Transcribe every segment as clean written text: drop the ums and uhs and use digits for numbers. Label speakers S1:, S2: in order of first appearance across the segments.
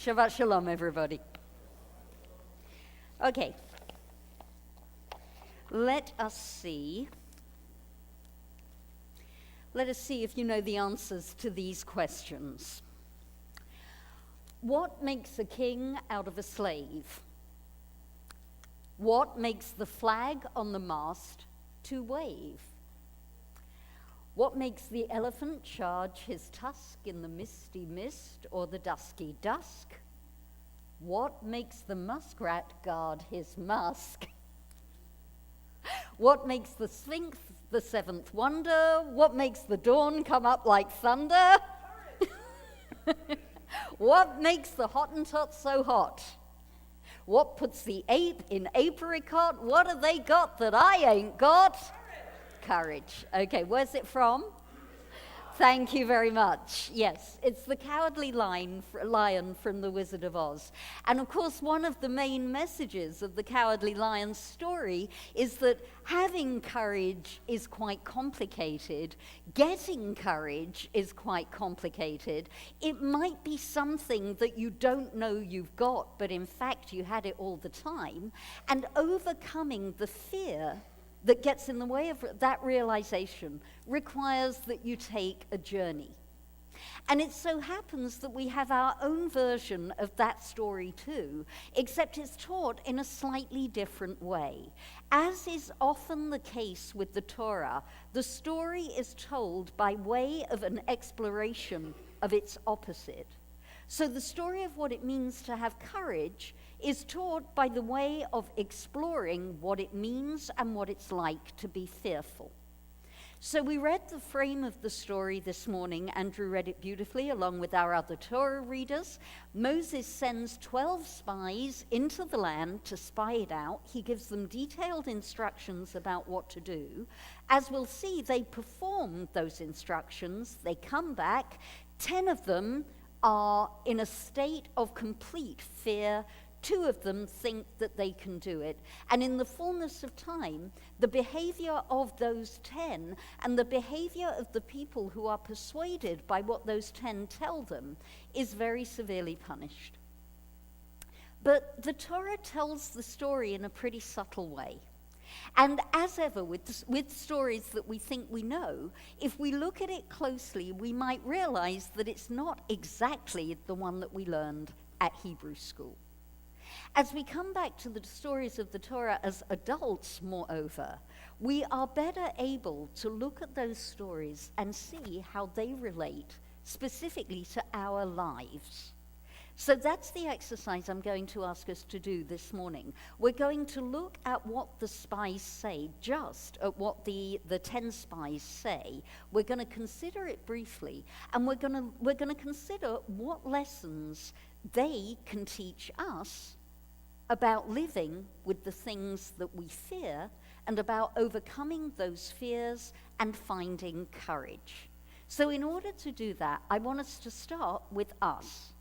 S1: Shabbat Shalom, everybody. Okay. Let us see if you know the answers to these questions. What makes a king out of a slave? What makes the flag on the mast to wave? What makes the elephant charge his tusk in the misty mist or the dusky dusk? What makes the muskrat guard his musk? What makes the Sphinx the seventh wonder? What makes the dawn come up like thunder? What makes the Hottentot so hot? What puts the ape in apricot? What have they got that I ain't got? Courage. Okay, where's it from? Thank you very much. Yes, it's the Cowardly Lion from The Wizard of Oz. And of course, one of the main messages of the Cowardly Lion's story is that having courage is quite complicated. Getting courage is quite complicated. It might be something that you don't know you've got, but in fact you had it all the time. And overcoming the fear that gets in the way of that realization requires that you take a journey. And it so happens that we have our own version of that story too, except it's taught in a slightly different way. As is often the case with the Torah, the story is told by way of an exploration of its opposite. So the story of what it means to have courage is taught by the way of exploring what it means and what it's like to be fearful. So we read the frame of the story this morning. Andrew read it beautifully along with our other Torah readers. Moses sends 12 spies into the land to spy it out. He gives them detailed instructions about what to do. As we'll see, they perform those instructions. They come back. 10 of them are in a state of complete fear. 2 of them think that they can do it. And in the fullness of time, the behavior of those 10 and the behavior of the people who are persuaded by what those 10 tell them is very severely punished. But the Torah tells the story in a pretty subtle way. And as ever with stories that we think we know, if we look at it closely, we might realize that it's not exactly the one that we learned at Hebrew school. As we come back to the stories of the Torah as adults, moreover, we are better able to look at those stories and see how they relate specifically to our lives. So that's the exercise I'm going to ask us to do this morning. We're going to look at what the spies say, just at what the 10 spies say. We're going to consider it briefly, and we're going to consider what lessons they can teach us about living with the things that we fear and about overcoming those fears and finding courage. So in order to do that, I want us to start with us.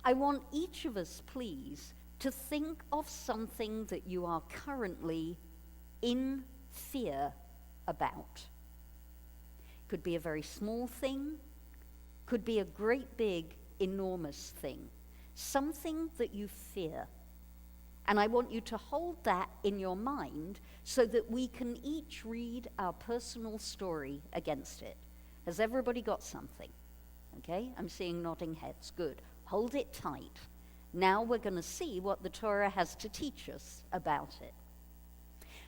S1: I want each of us, please, to think of something that you are currently in fear about. Could be a very small thing, could be a great big, enormous thing. Something that you fear. And I want you to hold that in your mind so that we can each read our personal story against it. Has everybody got something? Okay, I'm seeing nodding heads. Good. Hold it tight. Now we're going to see what the Torah has to teach us about it.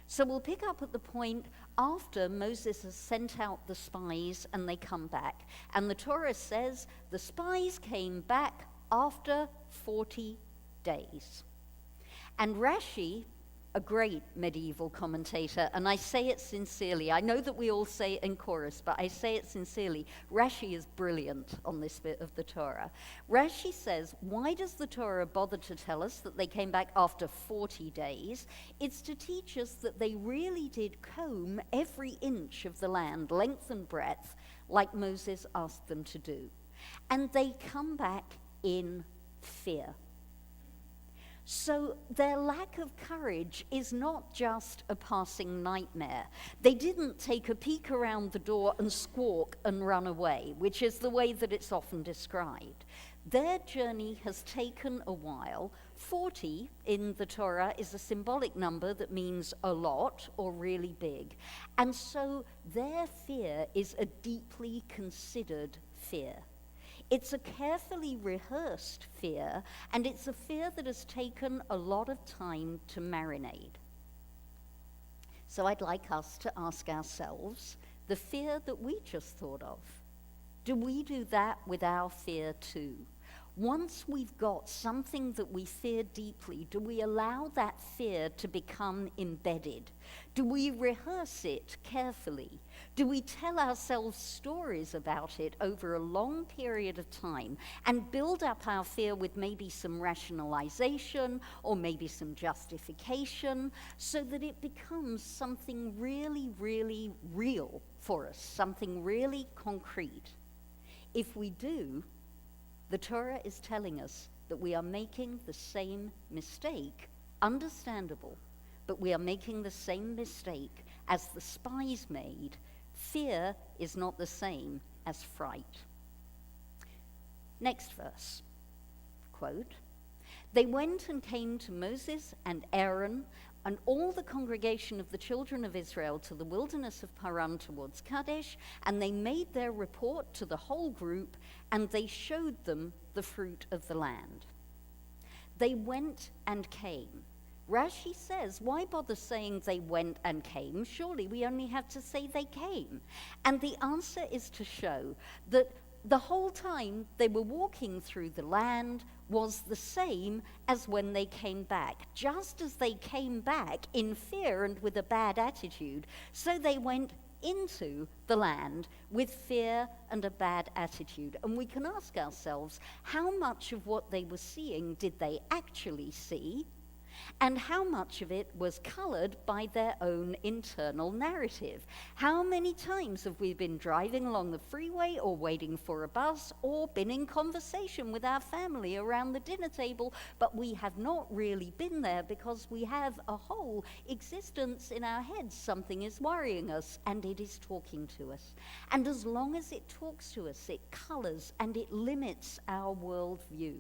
S1: So we'll pick up at the point after Moses has sent out the spies and they come back. And the Torah says the spies came back after 40 days. And Rashi, a great medieval commentator, and I say it sincerely. I know that we all say it in chorus, but I say it sincerely. Rashi is brilliant on this bit of the Torah. Rashi says, why does the Torah bother to tell us that they came back after 40 days? It's to teach us that they really did comb every inch of the land, length and breadth, like Moses asked them to do. And they come back in fear. So their lack of courage is not just a passing nightmare. They didn't take a peek around the door and squawk and run away, which is the way that it's often described. Their journey has taken a while. 40 in the Torah is a symbolic number that means a lot or really big. And so their fear is a deeply considered fear. It's a carefully rehearsed fear, and it's a fear that has taken a lot of time to marinate. So I'd like us to ask ourselves the fear that we just thought of. Do we do that with our fear too? Once we've got something that we fear deeply, do we allow that fear to become embedded? Do we rehearse it carefully? Do we tell ourselves stories about it over a long period of time and build up our fear with maybe some rationalization or maybe some justification so that it becomes something really, really real for us, something really concrete? If we do, the Torah is telling us that we are making the same mistake, understandable, but we are making the same mistake as the spies made. Fear is not the same as fright. Next verse, quote, "They went and came to Moses and Aaron and all the congregation of the children of Israel to the wilderness of Paran towards Kadesh, and they made their report to the whole group, and they showed them the fruit of the land." They went and came. Rashi says, why bother saying they went and came? Surely we only have to say they came. And the answer is to show that the whole time they were walking through the land was the same as when they came back. Just as they came back in fear and with a bad attitude, so they went into the land with fear and a bad attitude. And we can ask ourselves, how much of what they were seeing did they actually see? And how much of it was colored by their own internal narrative? How many times have we been driving along the freeway or waiting for a bus or been in conversation with our family around the dinner table, but we have not really been there because we have a whole existence in our heads. Something is worrying us and it is talking to us. And as long as it talks to us, it colors and it limits our worldview.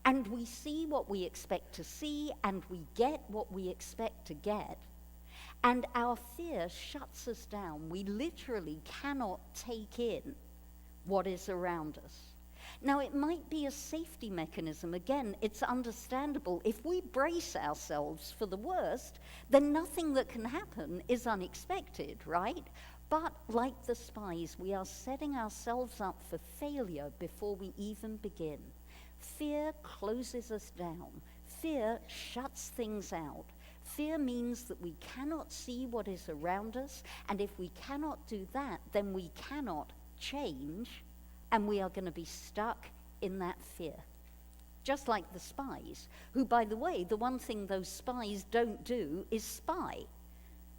S1: And we see what we expect to see, and we get what we expect to get. And our fear shuts us down. We literally cannot take in what is around us. Now, it might be a safety mechanism. Again, it's understandable. If we brace ourselves for the worst, then nothing that can happen is unexpected, right? But like the spies, we are setting ourselves up for failure before we even begin. Fear closes us down. Fear shuts things out. Fear means that we cannot see what is around us, and if we cannot do that, then we cannot change, and we are going to be stuck in that fear. Just like the spies, who, by the way, the one thing those spies don't do is spy.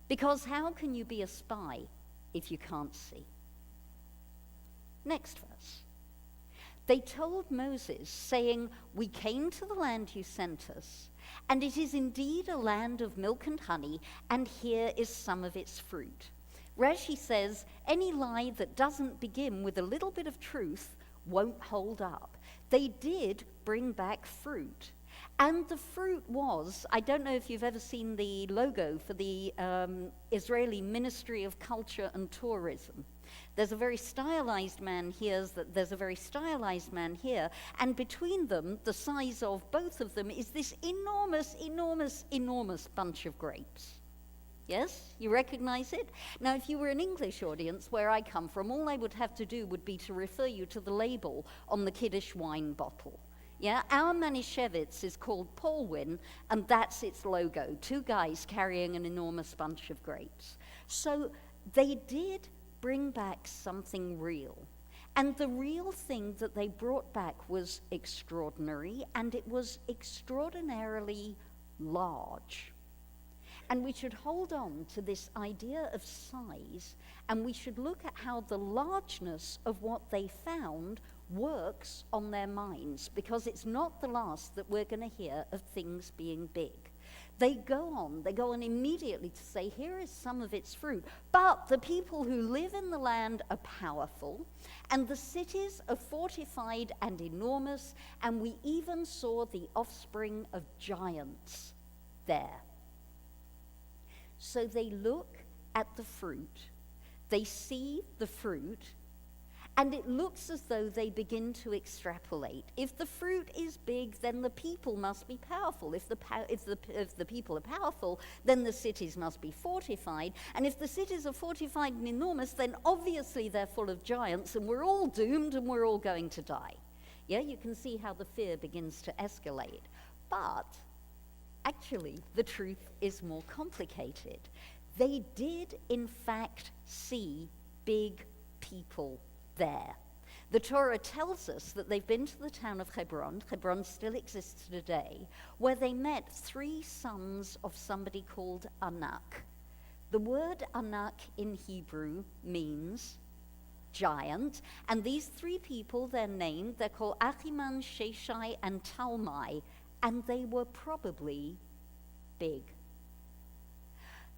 S1: Because how can you be a spy if you can't see? Next verse. They told Moses, saying, "We came to the land you sent us, and it is indeed a land of milk and honey, and here is some of its fruit." Rashi says, any lie that doesn't begin with a little bit of truth won't hold up. They did bring back fruit. And the fruit was, I don't know if you've ever seen the logo for the Israeli Ministry of Culture and Tourism. There's a very stylized man here, there's a very stylized man here, and between them, the size of both of them, is this enormous, enormous, enormous bunch of grapes. Yes? You recognize it? Now, if you were an English audience, where I come from, all I would have to do would be to refer you to the label on the Kiddush wine bottle. Yeah, our Manischewitz is called Paulwyn, and that's its logo, two guys carrying an enormous bunch of grapes. So they did bring back something real. And the real thing that they brought back was extraordinary, and it was extraordinarily large. And we should hold on to this idea of size, and we should look at how the largeness of what they found works on their minds, because it's not the last that we're going to hear of things being big. They go on immediately to say, here is some of its fruit. But the people who live in the land are powerful, and the cities are fortified and enormous, and we even saw the offspring of giants there. So they look at the fruit, they see the fruit, and it looks as though they begin to extrapolate. If the fruit is big, then the people must be powerful. If the people are powerful, then the cities must be fortified. And if the cities are fortified and enormous, then obviously they're full of giants, and we're all doomed, and we're all going to die. Yeah, you can see how the fear begins to escalate. But actually, the truth is more complicated. They did, in fact, see big people there. The Torah tells us that they've been to the town of Hebron. Hebron still exists today, where they met 3 sons of somebody called Anak. The word Anak in Hebrew means giant, and these 3 people, they're named, they're called Achiman, Sheshai, and Talmai, and they were probably big.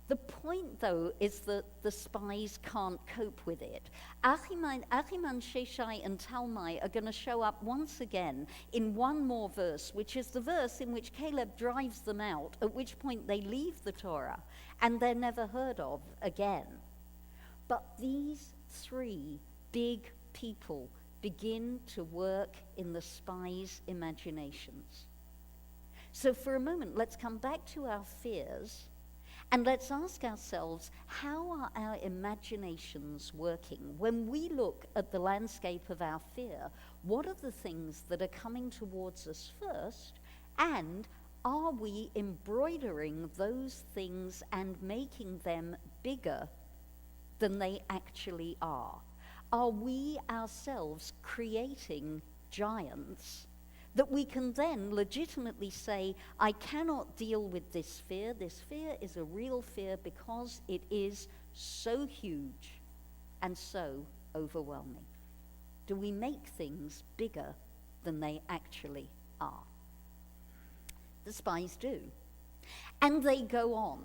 S1: The point, though, is that the spies can't cope with it. Achiman, Sheshai, and Talmai are going to show up once again in one more verse, which is the verse in which Caleb drives them out, at which point they leave the Torah, and they're never heard of again. But these 3 big people begin to work in the spies' imaginations. So for a moment, let's come back to our fears, and let's ask ourselves, how are our imaginations working? When we look at the landscape of our fear, what are the things that are coming towards us first? And are we embroidering those things and making them bigger than they actually are? Are we ourselves creating giants that we can then legitimately say, I cannot deal with this fear. This fear is a real fear because it is so huge and so overwhelming. Do we make things bigger than they actually are? The spies do. And they go on.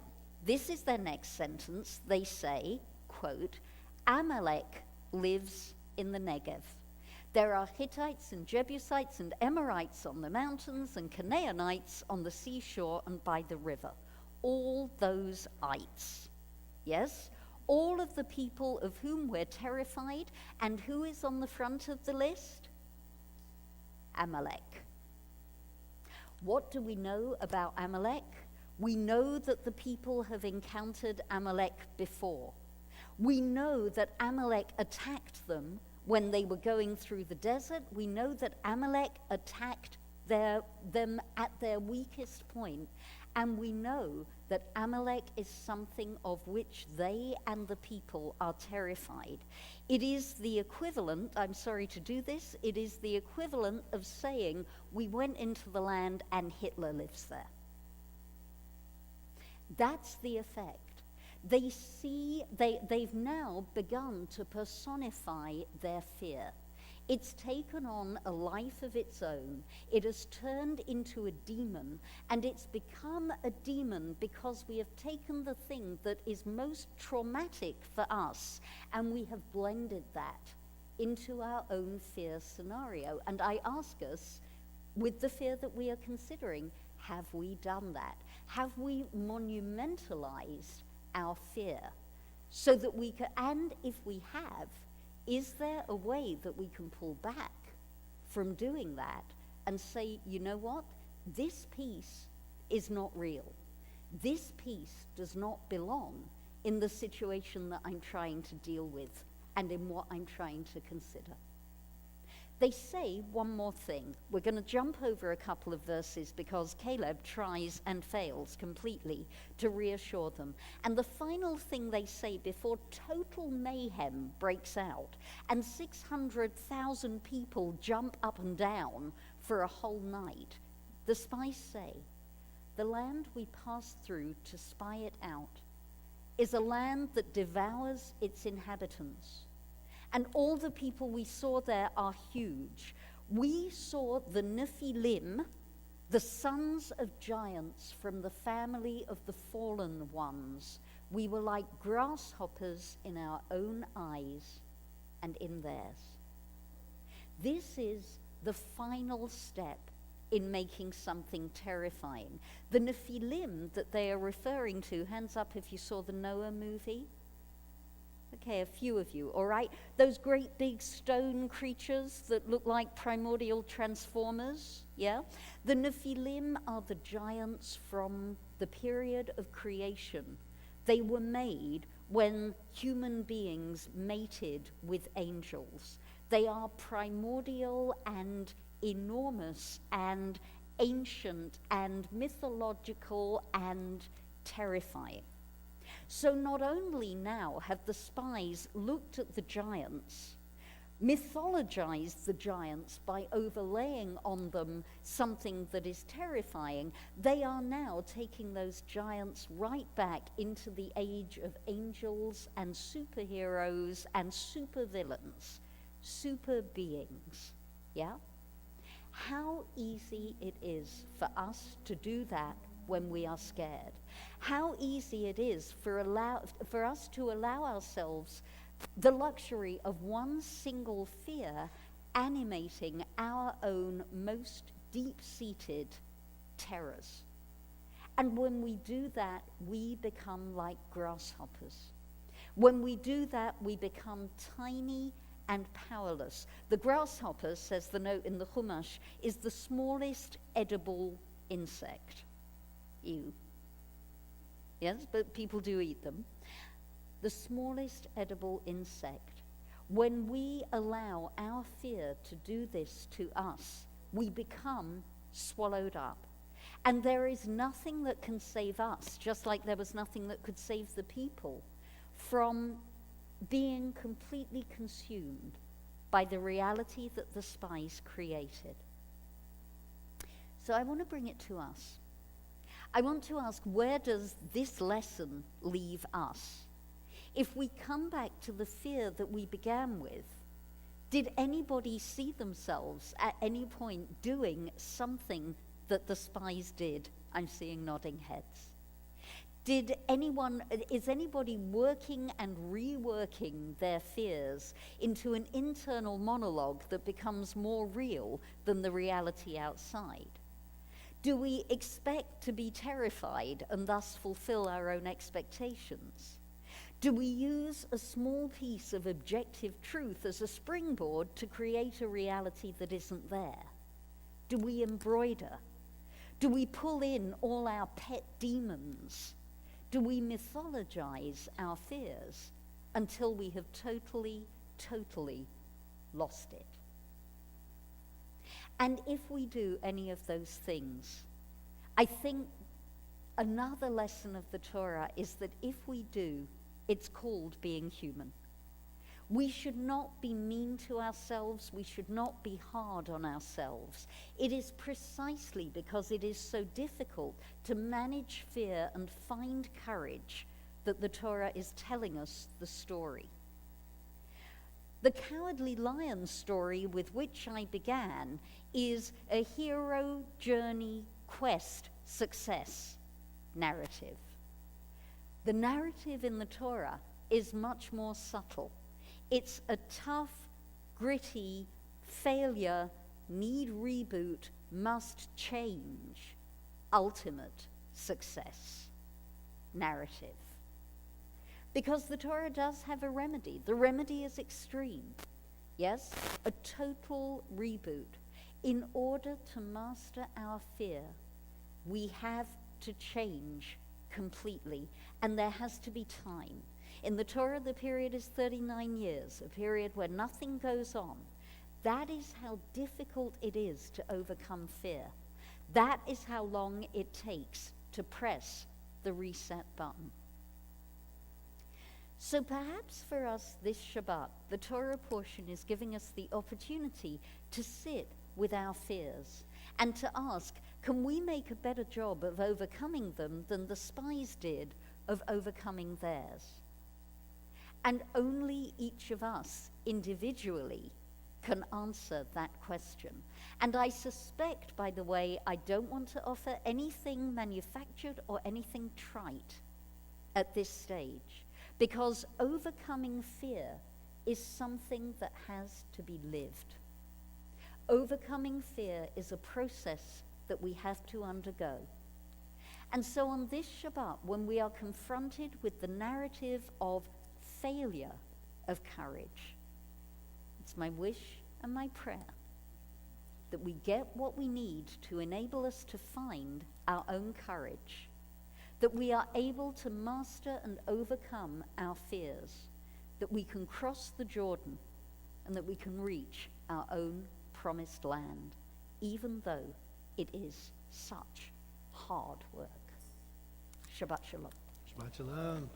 S1: This is their next sentence. They say, quote, Amalek lives in the Negev. There are Hittites and Jebusites and Amorites on the mountains and Canaanites on the seashore and by the river. All those ites. Yes? All of the people of whom we're terrified. And who is on the front of the list? Amalek. What do we know about Amalek? We know that the people have encountered Amalek before. We know that Amalek attacked them when they were going through the desert. We know that Amalek attacked them at their weakest point. And we know that Amalek is something of which they and the people are terrified. It is the equivalent, I'm sorry to do this, it is the equivalent of saying, we went into the land and Hitler lives there. That's the effect. They've now begun to personify their fear. It's taken on a life of its own. It has turned into a demon, and it's become a demon because we have taken the thing that is most traumatic for us, and we have blended that into our own fear scenario. And I ask us, with the fear that we are considering, have we done that? Have we monumentalized our fear so that we can, and if we have, is there a way that we can pull back from doing that and say, you know what, this piece is not real. This piece does not belong in the situation that I'm trying to deal with and in what I'm trying to consider. They say one more thing. We're going to jump over a couple of verses because Caleb tries and fails completely to reassure them. And the final thing they say before total mayhem breaks out and 600,000 people jump up and down for a whole night, the spies say, the land we passed through to spy it out is a land that devours its inhabitants. And all the people we saw there are huge. We saw the Nephilim, The sons of giants from the family of the fallen ones, we were like grasshoppers in our own eyes and in theirs. This is the final step in making something terrifying. The Nephilim that they are referring to, hands up if you saw the Noah movie. Okay, a few of you, all right? Those great big stone creatures that look like primordial transformers, yeah? The Nephilim are the giants from the period of creation. They were made when human beings mated with angels. They are primordial and enormous and ancient and mythological and terrifying. So not only now have the spies looked at the giants, mythologized the giants by overlaying on them something that is terrifying, they are now taking those giants right back into the age of angels and superheroes and supervillains, super beings, yeah? How easy it is for us to do that when we are scared. How easy it is for us to allow ourselves the luxury of one single fear animating our own most deep-seated terrors. And when we do that, we become like grasshoppers. When we do that, we become tiny and powerless. The grasshopper, says the note in the Chumash, is the smallest edible insect. Ew. Yes, but people do eat them. The smallest edible insect. When we allow our fear to do this to us, we become swallowed up. And there is nothing that can save us, just like there was nothing that could save the people, from being completely consumed by the reality that the spies created. So I want to bring it to us. I want to ask, where does this lesson leave us? If we come back to the fear that we began with, did anybody see themselves at any point doing something that the spies did? I'm seeing nodding heads. Is anybody working and reworking their fears into an internal monologue that becomes more real than the reality outside? Do we expect to be terrified and thus fulfill our own expectations? Do we use a small piece of objective truth as a springboard to create a reality that isn't there? Do we embroider? Do we pull in all our pet demons? Do we mythologize our fears until we have totally, totally lost it? And if we do any of those things, I think another lesson of the Torah is that if we do, it's called being human. We should not be mean to ourselves. We should not be hard on ourselves. It is precisely because it is so difficult to manage fear and find courage that the Torah is telling us the story. The Cowardly Lion story with which I began is a hero, journey, quest, success narrative. The narrative in the Torah is much more subtle. It's a tough, gritty, failure, need reboot, must change, ultimate success narrative. Because the Torah does have a remedy. The remedy is extreme. Yes, a total reboot. In order to master our fear, we have to change completely, and there has to be time. In the Torah, the period is 39 years, a period where nothing goes on. That is how difficult it is to overcome fear. That is how long it takes to press the reset button. So perhaps for us this Shabbat, the Torah portion is giving us the opportunity to sit with our fears and to ask, can we make a better job of overcoming them than the spies did of overcoming theirs? And only each of us individually can answer that question. And I suspect, by the way, I don't want to offer anything manufactured or anything trite at this stage, because overcoming fear is something that has to be lived. Overcoming fear is a process that we have to undergo. And so on this Shabbat, when we are confronted with the narrative of failure of courage, it's my wish and my prayer that we get what we need to enable us to find our own courage, that we are able to master and overcome our fears, that we can cross the Jordan, and that we can reach our own promised land, even though it is such hard work. Shabbat Shalom.
S2: Shabbat Shalom.